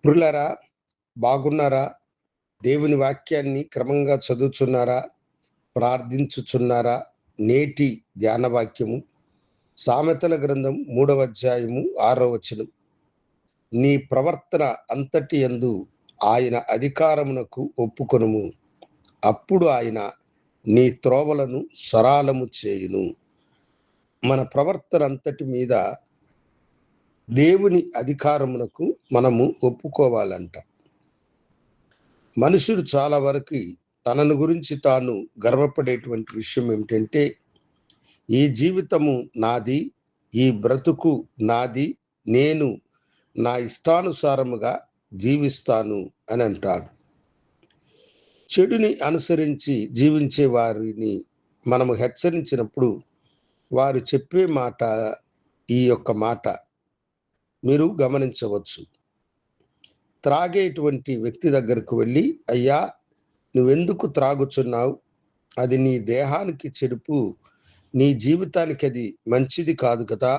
ప్రియులారా, బాగున్నారా? దేవుని వాక్యాన్ని క్రమంగా చదువుచున్నారా? ప్రార్థించుచున్నారా? నేటి ధ్యాన వాక్యము సామెతల గ్రంథం 3వ అధ్యాయము 6వ వచనం. నీ ప్రవర్తన అంతటి యందు ఆయన అధికారమునకు ఒప్పుకొనుము. అప్పుడు ఆయన నీ త్రోవలను సరాలము చేయును. మన ప్రవర్తన అంతటి మీద దేవుని అధికారమునకు మనము ఒప్పుకోవాలంట. మనుషుడు చాలా వరకు తనను గురించి తాను గర్వపడేటువంటి విషయం ఏమిటంటే, ఈ జీవితము నాది, ఈ బ్రతుకు నాది, నేను నా ఇష్టానుసారముగా జీవిస్తాను అని అంటాడు. చెడుని అనుసరించి జీవించే వారిని మనము హెచ్చరించినప్పుడు వారు చెప్పే మాట, ఈ యొక్క మాట మీరు గమనించవచ్చు. త్రాగేటువంటి వ్యక్తి దగ్గరకు వెళ్ళి, అయ్యా, నువ్వెందుకు త్రాగుచున్నావు? అది నీ దేహానికి చెడుపు, నీ జీవితానికి అది మంచిది కాదు కదా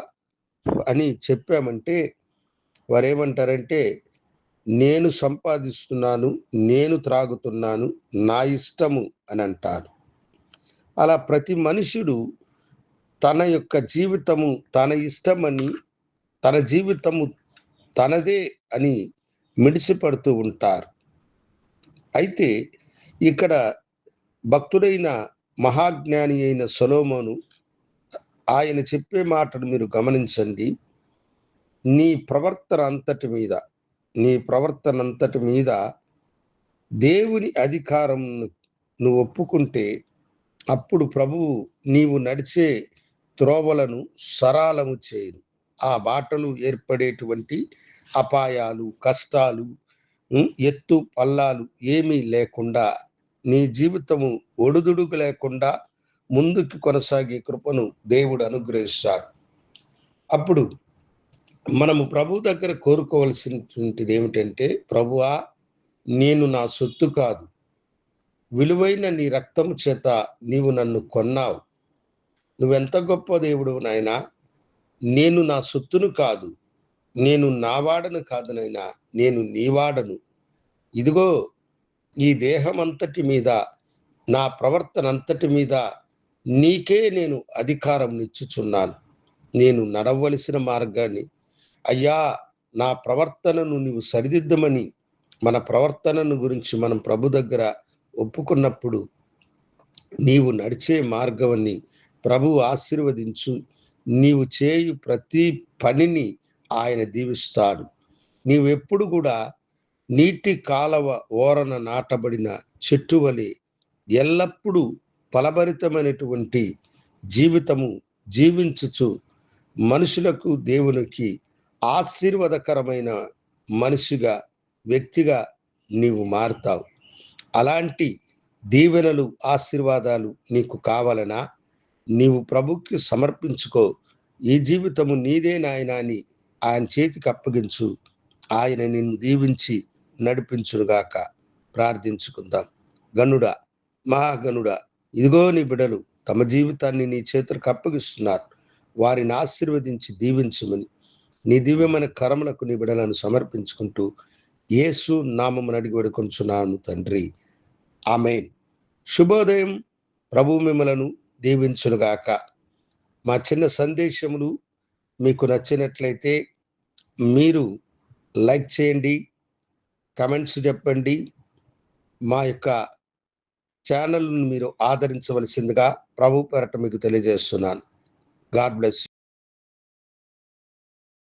అని చెప్పామంటే వారేమంటారంటే, నేను సంపాదిస్తున్నాను, నేను త్రాగుతున్నాను, నా ఇష్టము అని అంటారు. అలా ప్రతి మనుషుడు తన యొక్క జీవితము తన ఇష్టమని, తన జీవితము తనదే అని మిడిసిపడుతూ ఉంటారు. అయితే ఇక్కడ భక్తుడైన మహాజ్ఞాని అయిన సొలొమోను ఆయన చెప్పే మాటను మీరు గమనించండి. నీ ప్రవర్తన అంతటి మీద దేవుని అధికారం నువ్వు ఒప్పుకుంటే, అప్పుడు ప్రభువు నీవు నడిచే త్రోవలను సరాలము చేయును. ఆ బాటలు ఏర్పడేటువంటి అపాయాలు, కష్టాలు, ఎత్తు పల్లాలు ఏమీ లేకుండా, నీ జీవితము ఒడుదుడుకు లేకుండా ముందుకు కొనసాగే కృపను దేవుడు అనుగ్రహిస్తాడు. అప్పుడు మనము ప్రభు దగ్గర కోరుకోవలసినటువంటిది ఏమిటంటే, ప్రభువా, నేను నా సొత్తు కాదు, విలువైన నీ రక్తము చేత నీవు నన్ను కొన్నావు. నువ్వెంత గొప్ప దేవుడు నాయనా. నేను నా సొత్తును కాదు, నేను నా వాడను కాదు నాయనా, నేను నీ వాడను. ఇదిగో ఈ దేహం అంతటి మీద, నా ప్రవర్తన అంతటి మీద నీకే నేను అధికారం ఇచ్చుచున్నాను. నేను నడవలసిన మార్గాన్ని, అయ్యా, నా ప్రవర్తనను నీవు సరిదిద్దమని మన ప్రవర్తనను గురించి మనం ప్రభు దగ్గర ఒప్పుకున్నప్పుడు, నీవు నడిచే మార్గాన్ని ప్రభువు ఆశీర్వదించు. నీవు చేయు ప్రతి పనిని ఆయన దీవిస్తాడు. నీవెప్పుడు కూడా నీటి కాలవ ఓరన నాటబడిన చెట్టు వలె ఎల్లప్పుడూ ఫలభరితమైనటువంటి జీవితము జీవించుచు మనుషులకు, దేవునికి ఆశీర్వాదకరమైన మనిషిగా, వ్యక్తిగా నీవు మారుతావు. అలాంటి దీవెనలు, ఆశీర్వాదాలు నీకు కావాలనా? నీవు ప్రభుకి సమర్పించుకో. ఈ జీవితము నీదే నాయనా అని ఆయన చేతికి అప్పగించు. ఆయన నిన్ను దీవించి నడిపించునుగాక. ప్రార్థించుకుందాం. గనుడా, మహాగనుడా, ఇదిగో నీ బిడ్డలు తమ జీవితాన్ని నీ చేతులకు అప్పగిస్తున్నారు. వారిని ఆశీర్వదించి దీవించమని నీ దివ్యమైన కరములకు నీ బిడ్డలను సమర్పించుకుంటూ యేసు నామమున అడిగి వేడుకొంచున్నాను తండ్రి. ఆమేన్. శుభోదయం. ప్రభు మిమ్మలను దీవించునుగాక. మా చిన్న సందేశములు మీకు నచ్చినట్లయితే మీరు లైక్ చేయండి, కమెంట్స్ చెప్పండి. మా యొక్క ఛానల్ను మీరు ఆదరించవలసిందిగా ప్రభు పేరట మీకు తెలియజేస్తున్నాను. God bless.